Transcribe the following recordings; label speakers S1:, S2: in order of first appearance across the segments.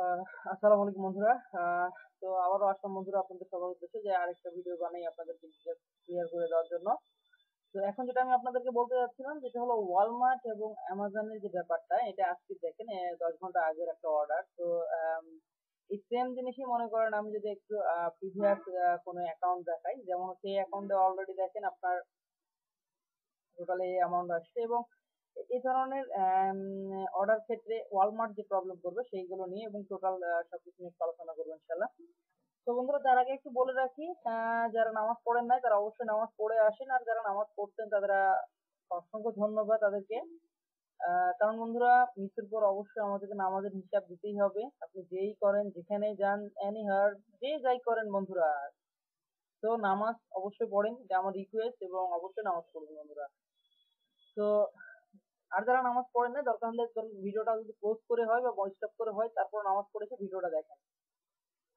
S1: আহ আসসালামু আলাইকুম বন্ধুরা। তো আবারও আসলাম বন্ধুরা আপনাদের সবার উদ্দেশ্যে যে আরেকটা ভিডিও বানাই আপনাদেরকে ক্লিয়ার করে দেওয়ার জন্য। তো এখন যেটা আমি আপনাদেরকে বলতে যাচ্ছিলাম যেটা হলো ওয়ালমার্ট এবং অ্যামাজনের যে ব্যাপারটা, এটা আজকে দেখেন 10 ঘন্টা আগের একটা অর্ডার। তো এই সেম জিনিসই মনে করেন আমি যদি একটু প্রিভিয়াস কোনো অ্যাকাউন্ট দেখাই, যেমন সেই অ্যাকাউন্টে অলরেডি দেখেন আপনার টোটাল এই অ্যামাউন্ট আসছে, এবং এই ধরনের অর্ডার ক্ষেত্রে ওয়ালমার্ট যে প্রবলেম করবে সেইগুলো নিয়ে এবং টোটাল সবকিছু নিয়ে একটু আলোচনা করবো ইনশাল্লাহ। তো বন্ধুরা, তার আগে একটু বলে রাখি, যারা নামাজ পড়েন নাই তারা অবশ্যই নামাজ পড়ে আসেন, আর যারা নামাজ পড়তেন তারা অসংখ্য ধন্যবাদ তাদেরকে। কারণ বন্ধুরা, মৃত্যুর পর অবশ্যই আমাদেরকে নামাজের হিসাব দিতেই হবে। আপনি যেই করেন, যেখানে যান, এনি হার, যে যাই করেন বন্ধুরা, তো নামাজ অবশ্যই পড়েন, এটা আমার রিকোয়েস্ট, এবং অবশ্যই নামাজ পড়বেন বন্ধুরা। তো আর যারা নামাজ পড়েন না, দরকার হলে ভিডিওটা যদি ক্লোজ করে হয় বা ভয়েস স্টপ করে হয়, তারপর নামাজ পড়েছে ভিডিওটা দেখেন।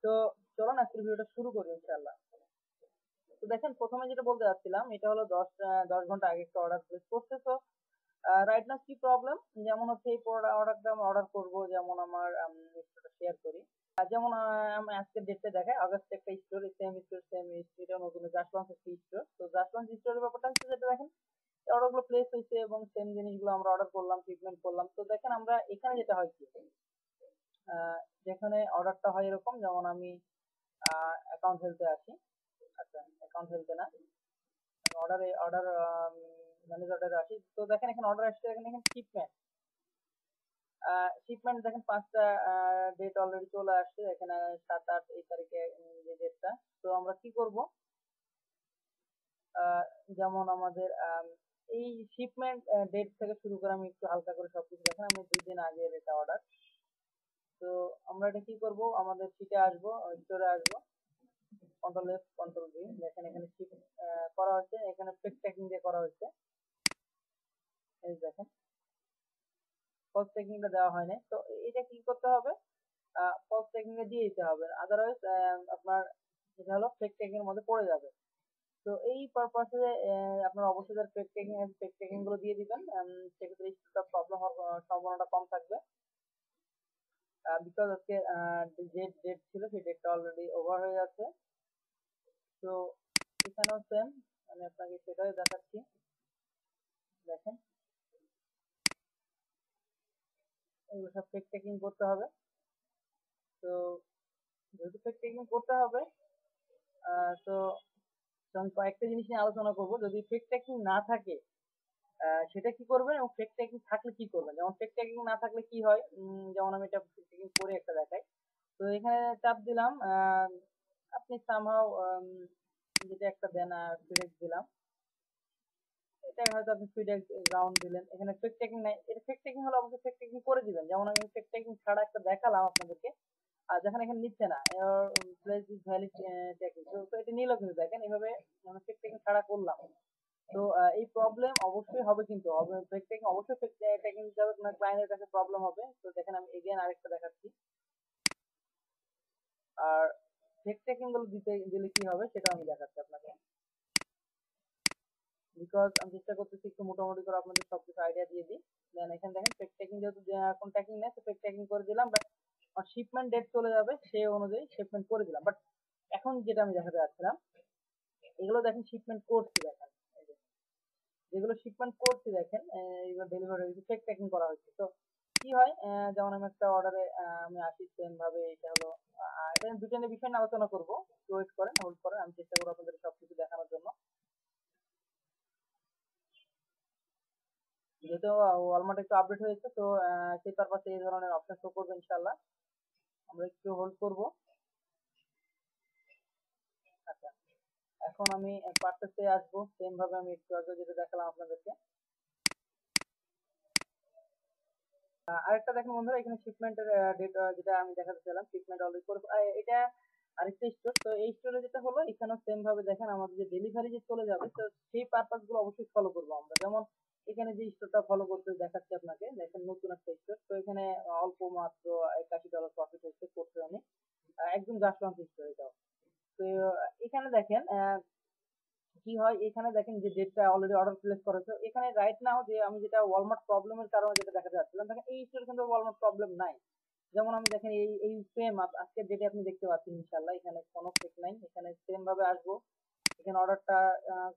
S1: তো চলুন আজকের ভিডিওটা শুরু করি ইনশাআল্লাহ। তো দেখেন, প্রথমে যেটা বলতে যাচ্ছিলাম, এটা হলো 10 ঘন্টা আগে একটা অর্ডার প্লেস করছে। তো রাইট নাও কি প্রবলেম, যেমন হচ্ছে এই অর্ডারটা আমি অর্ডার করবো, যেমন আমার স্টোরটা শেয়ার করি। যেমন আমি আজকের ডেটটা দেখাই, আগস্ট একটা স্টোর, সেম এটা নতুন জাস্ট লঞ্চ একটা স্টোর। তো জাস্ট লঞ্চ স্টোরের ব্যাপারটা হচ্ছে যেটা দেখেন, অর্ডার গুলো প্লেস হয়েছে এবং সেম জিনিসগুলো আমরা অর্ডার করলাম, ট্রিটমেন্ট করলাম। তো দেখেন আমরা এখানে যেটা হয় কি, যেখানে অর্ডারটা হয় এরকম, যেমন আমি অ্যাকাউন্ট হেলতে আসি। আচ্ছা, অ্যাকাউন্ট হেলতে না, অর্ডার ম্যানেজারে আসি। তো দেখেন এখানে অর্ডার আসছে, এখানে শিপমেন্ট। শিপমেন্ট দেখেন 5টা ডেট অলরেডি চলে আসছে এখানে, 7, 8 এই তারিখে যে ডেটটা। তো আমরা কি করব, যেমন আমাদের এই শিপমেন্ট ডেট থেকে শুরু করে আমি একটু হালকা করে সবকিছু দেখেন, আমি 2 দিন আগের এটা অর্ডার। তো আমরা এটা কি করব, আমাদের শিটে আসবো, স্টোরে আসবো, কন্ট্রোল এফ কন্ট্রোল ভি, দেখেন এখানে শিপ করা হয়েছে, এখানে ফেক ট্র্যাকিং দিয়ে করা হয়েছে। এই দেখেন ফলস ট্র্যাকিংটা দেওয়া হয় নাই। তো এটা কি করতে হবে, ফলস ট্র্যাকিং এ দিয়ে দিতে হবে, আদারওয়াইজ আপনার এটা হলো ফেক ট্র্যাকিং এর মধ্যে পড়ে যাবে। তো এই পারপাসে আপনার অবশ্যই তার ফেক ট্র্যাকিং গুলো দিয়ে দিবেন, সেক্ষেত্রে কিছুটা প্রবলেম হওয়ার সম্ভাবনাটা কম থাকবে। বিকজ আজকে যে ডেট ছিল সেই ডেটটা অলরেডি ওভার হয়ে যাচ্ছে। তো এখানেও সেম, আমি আপনাকে সেটাই দেখাচ্ছি। দেখেন এগুলো সব ফেক ট্র্যাকিং করতে হবে। তো যেহেতু ফেক ট্র্যাকিং করতে হবে, তো আমি কয়েকটা জিনিস নিয়ে আলোচনা করব। যদি ফেক ট্র্যাকিং না থাকে সেটা কি করবেন, এবং ফেক ট্যাগিং থাকলে কি করবেন। যেমন ফেক ট্যাগিং না থাকলে কি হয়, যেমন আমি এটা ফেক ট্যাগিং করে একটা দেখাই। তো এখানে চাপ দিলাম, আপনি সামহাও যেটা একটা দেন, ফিডেক্স দিলাম, এটা হয়তো আপনি ফিডেক্স গ্রাউন্ড দিলেন, এখানে ফেক ট্যাগিং নাই। এটা ফেক ট্যাগিং হলে অবশ্যই ফেক ট্যাগিং করে দিবেন। যেমন আমি ফেক ট্যাগিং ছাড়া একটা দেখালাম আপনাদেরকে, আর যেখানে এখানে নিচ্ছে না, প্লেস ইজ ভ্যালিড ট্যাগিং, তো এটা নিল, কিন্তু দেখেন এইভাবে ফেক ট্যাগিং ছাড়া করলাম। তো এই প্রবলেম অবশ্যই হবে, কিন্তু ফেক ট্যাগিং অবশ্যই ফেক ট্যাগিং দিতে হবে, আপনার ক্লায়েন্টের কাছে প্রবলেম হবে। তো দেখেন আমি এগেন আরেকটা দেখাচ্ছি। আর ফেক ট্যাগিং গুলো দিলে কি হবে সেটা আমি দেখাচ্ছি আপনাকে, বিকজ আমি চেষ্টা করতেছি একটু মোটামুটি করে আপনাদের সবকিছু আইডিয়া দিয়ে দিই। দেন এখানে দেখেন ফেক ট্যাগিং, যেহেতু এখন ট্যাগিং নেই তো ফেক ট্যাগিং করে দিলাম, বাট শিপমেন্ট ডেট চলে যাবে সেই অনুযায়ী শিপমেন্ট করে দিলাম। বাট এখন যেটা আমি দেখাতে যাচ্ছিলাম, এগুলো দেখেন শিপমেন্ট করছি, দেখেন এই যে যেগুলো শিপমেন্ট করছি দেখেন এগুলো ডেলিভারি হয়েছে, ফেক ট্র্যাকিং করা হয়েছে। তো কি হয়, যেমন আমি একটা অর্ডারে আমি আসি সেম ভাবে, এটা হলো এটা দুটো বিষয় নিয়ে আলোচনা করবো। ওয়েট করেন, হোল্ড করেন, আমি চেষ্টা করবো আপনাদের সবকিছু দেখানোর জন্য। যেহেতু ওয়ালমার্ট একটু আপডেট হয়েছে, তো সেই পারপাসে এই ধরনের অপশন শো করবে ইনশাল্লাহ। আমরা একটু হোল্ড করবো। আচ্ছা, এখন আমি পার্সেসে আসবো, সেম ভাবে আমি একটু আগে যেটা দেখালাম আপনাদেরকে। আরেকটা দেখেন বন্ধুরা, এখানে শিপমেন্টের ডেট যেটা আমি দেখাতে চাইলাম, শিপমেন্ট অলরেডি করে এটা আরেকটা স্টোর। তো এই স্টোরে যেটা হলো, এখানেও সেম ভাবে দেখেন আমাদের যে ডেলিভারি যে চলে যাবে, তো সেই পারপাস গুলো অবশ্যই ফলো করবো আমরা। যেমন এখানে যে স্টোরটা ফলো করতে দেখাচ্ছি আপনাকে, দেখেন নতুন একটা স্টোর। তো এখানে অল্প মাত্র $81 প্রফিট হচ্ছে করতে আমি, একদম জাস্ট লঞ্চ স্টোর এটাও। তো এখানে দেখেন কি হয়, এখানে দেখেন যে ডেটটা অলরেডি অর্ডার প্লেস করেছে, এখানে রাইট নাও যে আমি যেটা ওয়ালমার্ট প্রবলেমের কারণে যেটা দেখাতে যাচ্ছিলাম, দেখেন এই স্টোরে কিন্তু ওয়ালমার্ট প্রবলেম নাই। যেমন আমি দেখেন এই সেম আজকের ডেটে আপনি দেখতে পাচ্ছেন ইনশাল্লাহ এখানে কোনো ফেক নাই, এখানে সেম ভাবে আসবো, এখানে অর্ডারটা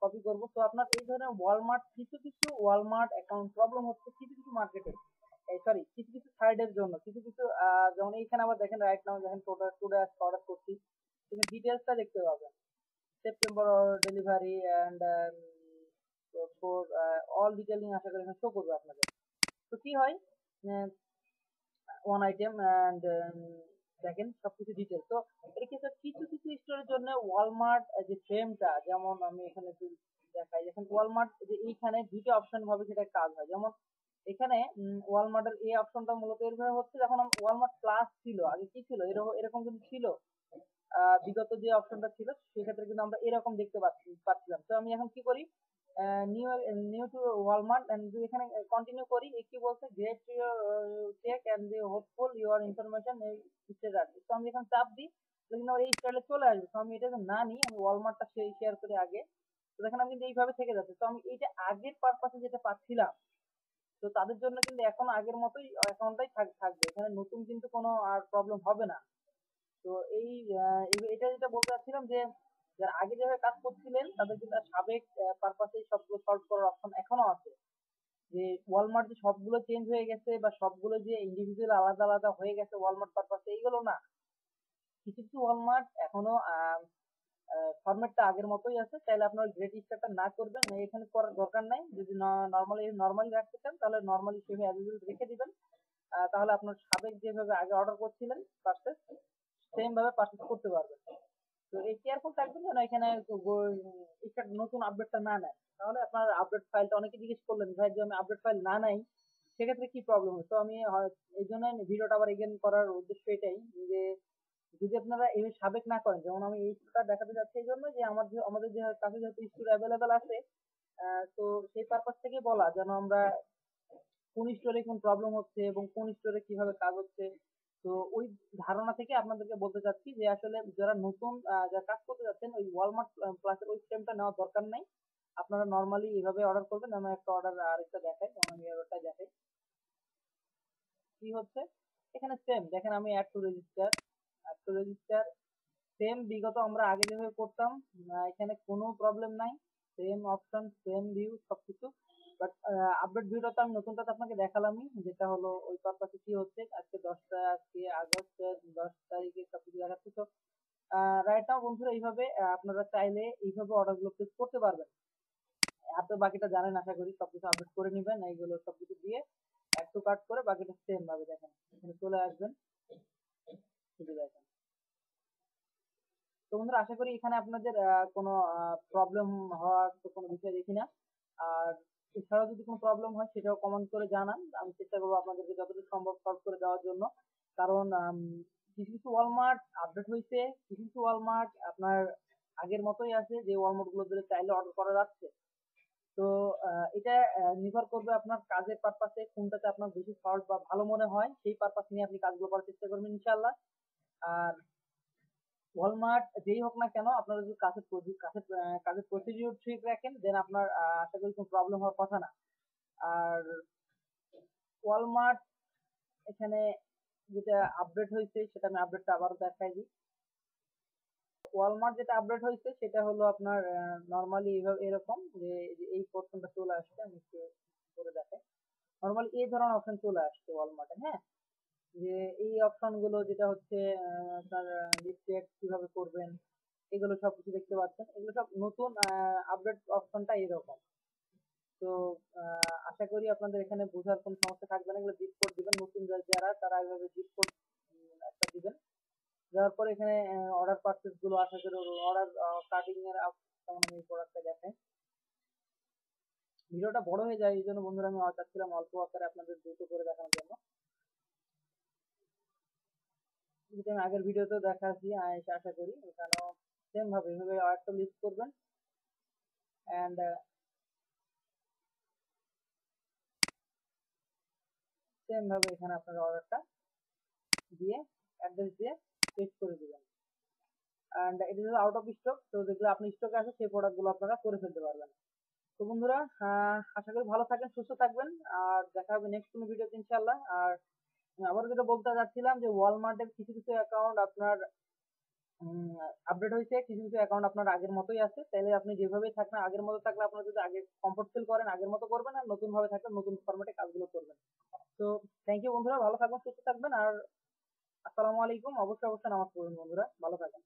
S1: কপি করবো। তো আপনার এই ধরনের ওয়ালমার্ট কিছু কিছু ওয়ালমার্ট অ্যাকাউন্ট প্রবলেম হচ্ছে কিছু কিছু মার্কেটে, সরি কিছু কিছু সাইডের জন্য, কিছু কিছু যেমন এইখানে আবার দেখেন রাইট নাও দেখেন টুডে আজকে অর্ডার করছি, তুমি ডিটেলসটা দেখতে পাবেন, September delivery and for all detailing আশা করি এখানে শো করবে আপনাদের। তো কি হয়, ওয়ান আইটেম অ্যান্ড দেখেন সবকিছু ডিটেলস। তো এটা কিন্তু কিছু কিছু স্টোরের জন্য ওয়ালমার্ট যে ফ্রেমটা, যেমন আমি এখানে একটু দেখাই, এখন ওয়ালমার্ট যে এইখানে দুইটা অপশন ভাবে সেটা কাজ হয়। যেমন এখানে ওয়ালমার্টের এই অপশনটা মূলত এরভাবে হচ্ছে, যখন ওয়ালমার্ট প্লাস ছিল, আগে কি ছিল এরকম এরকম কিন্তু ছিল, বিগত যে অপশনটা ছিল সেক্ষেত্রে কিন্তু আমরা এরকম দেখতে পাচ্ছিলাম। তো আমি এখন কি করি, new new to Walmart and এখানে কন্টিনিউ করি, কি বলছে great your check and the hopeful your information status. তো আমি এখানে চাপ দিই, কিন্তু আমার এই স্টাইলে চলে আসবে। তো আমি এটা না নিই, আমি ওয়ালমার্টটা শেয়ার করি আগে। তো দেখেন আমি কিন্তু এইভাবে থেকে যাচ্ছে। তো আমি এইটা আগের পারপাসে যেটা পাচ্ছিলাম, তো তাদের জন্য কিন্তু এখন আগের মতোই অ্যাকাউন্টটাই থাকবে, এখানে নতুন কিন্তু কোনো আর প্রবলেম হবে না। তো এই এটা যেটা বলতে চাচ্ছিলাম যে যারা আগে যেভাবে কাজ করছিলেন তাদের কিন্তু আর সাবেক পারপাসে সবগুলো সলভ করার অপশন এখনো আছে। যে ওয়ালমার্ট যে সবগুলো চেঞ্জ হয়ে গেছে বা সবগুলো যে ইন্ডিভিজুয়াল আলাদা আলাদা হয়ে গেছে ওয়ালমার্ট পারপাসে, এইগুলো না, কিছু কিছু ওয়ালমার্ট এখনো ফরম্যাটটা আগের মতোই আছে। চাইলে আপনার গ্রেট স্টারটা না করবেন, এখানে করার দরকার নাই। যদি নর্মালি রাখতে চান তাহলে নর্মালি সেভাবে অ্যাভেলেবল রেখে দিবেন। তাহলে আপনার সাবেক যেভাবে আগে অর্ডার করছিলেন পারচেস, সেম ভাবে পারচেস করতে পারবেন। তো এই কেয়ারফুল থাকবেন যেন এখানে একটা নতুন আপডেটটা না নেয়। তাহলে আপনার আপডেট ফাইলটা, অনেকে জিজ্ঞেস করলেন ভাই যে আমি আপডেট ফাইল না নাই সেক্ষেত্রে কি প্রবলেম হয়। তো আমি এই জন্য ভিডিওটা আবার এগেন করার উদ্দেশ্য এটাই যে যদি আপনারা এই সাবেক না করেন, যেমন আমি এইটা দেখাতে যাচ্ছি এই জন্য যে আমাদের যে কাছে যেহেতু স্টোর অ্যাভেলেবেল আছে, তো সেই পারপাস থেকে বলা যেন আমরা কোন স্টোরে কোন প্রবলেম হচ্ছে এবং কোন স্টোরে কিভাবে কাজ হচ্ছে। তো ওই ধারণা থেকে আপনাদেরকে বলতে চাচ্ছি যে আসলে যারা নতুন যারা কাজ করতে যাচ্ছেন ওই ওয়ালমার্ট প্লাসের ওই সিস্টেমটা নেওয়ার দরকার নাই। আপনারা নর্মালি এভাবে অর্ডার করবেন। আমি একটা অর্ডার আরেকটা দেখাই, যেমন আমি অর্ডারটা দেখাই কি হচ্ছে। এখানে সেম দেখেন, আমি অ্যাড টু রেজিস্টার সেম বিগত আমরা আগে যেভাবে করতাম, এখানে কোনো প্রবলেম নাই, সেম অপশন সেম ভিউ সবকিছু। বাট আপডেট ভিউটা তো আমি নতুনটা তো আপনাকে দেখালামই, যেটা হলো ওই পারপাসে কি হচ্ছে। আজকে আগস্ট 10 তারিখে সবকিছু দেখাচ্ছে। তো রাইট নাও বন্ধুরা এইভাবে আপনারা চাইলে এইভাবে অর্ডার গুলো প্লেস করতে পারবেন। আর তো বাকিটা জানেন আশা করি, সবকিছু আপডেট করে নিবেন, এইগুলো সবকিছু দিয়ে অ্যাড টু কার্ট করে বাকিটা সেম ভাবে দেখেন এখানে চলে আসবেন, শুধু দেখেন। তো বন্ধুরা আশা করি এখানে আপনাদের কোনো প্রবলেম হওয়ার তো কোনো বিষয় দেখি না। আর এছাড়াও যদি কোনো প্রবলেম হয় সেটাও কমেন্ট করে জানান, আমি চেষ্টা করবো আপনাদেরকে যতটুকু সম্ভব সলভ করে দেওয়ার জন্য। কারণ কিছু কিছু ওয়ালমার্ট আপডেট হয়েছে, কিছু কিছু ওয়ালমার্ট আপনার আগের মতোই আছে, যে ওয়ালমার্ট গুলো ধরে চাইলে অর্ডার করা যাচ্ছে। তো এটা নির্ভর করবে আপনার কাজের পারপাসে কোনটাতে আপনার বেশি সহজ বা ভালো মনে হয়, সেই পারপাস নিয়ে আপনি কাজগুলো করার চেষ্টা করবেন ইনশাল্লাহ। আর ওয়ালমার্ট যেই হোক না কেন, আপনারা যদি কাজের প্রসিডিউর ঠিক রাখেন দেন আপনার আশা করি কোনো প্রবলেম হওয়ার কথা না। আর ওয়ালমার্ট এখানে যেটা আপডেট হয়েছে সেটা আমি আপডেটটা আবারও দেখাই দিই। ওয়ালমার্ট যেটা আপডেট হয়েছে সেটা হলো আপনার নর্মালি এইভাবে এরকম যে এই পোর্শনটা চলে আসছে, আমি একটু করে দেখাই। নর্মালি এই ধরনের অপশন চলে আসছে ওয়ালমার্টে, হ্যাঁ, যে এই অপশন গুলো যেটা হচ্ছে আপনার লিস্টেড কিভাবে করবেন, এগুলো সবকিছু দেখতে পাচ্ছেন। এগুলো সব নতুন আপডেট অপশনটা এরকম। তো আশা করি আপনাদের এখানে বোঝার কোনো সমস্যা থাকবে না। এগুলো জিপ কোড দিবেন, নতুন যারা তারা এইভাবে জিপ কোড একটা দিবেন, দেওয়ার পরে এখানে অর্ডার পারচেস গুলো আশা করি অর্ডার কাটিং এর যেমন আমি এই প্রোডাক্টটা দেখাই, ভিডিওটা বড় হয়ে যায় এই জন্য বন্ধুরা আমি চাচ্ছিলাম অল্প আকারে আপনাদের দ্রুত করে দেখানোর জন্য। যেটা আমি আগের ভিডিওতেও দেখাচ্ছি, আশা করি এখানেও সেম ভাবে এভাবে অর্ডারটা লিস্ট করবেন অ্যান্ড সেম ভাবে এখানে আপনার অর্ডারটা দিয়ে অ্যাড্রেস দিয়ে পেস্ট করে দিবেন। And it is out of stock, তো যেগুলো আপনি স্টকে আছে সেই প্রোডাক্টগুলো আপনারা করে ফেলতে পারবেন। তো বন্ধুরা আশা করি ভালো থাকবেন, সুস্থ থাকবেন, আর দেখা হবে নেক্সট কোনো ভিডিওতে ইনশাল্লাহ। আর আবার যেটা বলতে যাচ্ছিলাম যে ওয়ালমার্টের কিছু কিছু অ্যাকাউন্ট আপনার আপডেট হয়েছে, কিছু কিছু অ্যাকাউন্ট আপনার আগের মতোই আছে। তাইলে আপনি যেভাবেই থাকেন আগের মতো থাকলে আপনার যদি আগে কমফোর্ট ফিল করেন আগের মতো করবেন, আর নতুন ভাবে থাকলে নতুন ফরম্যাটে কাজগুলো করবেন। তো থ্যাংক ইউ বন্ধুরা, ভালো থাকবেন, সুস্থ থাকবেন, আর আসসালামু আলাইকুম। অবশ্যই অবশ্যই নামাজ পড়বেন বন্ধুরা, ভালো থাকবেন।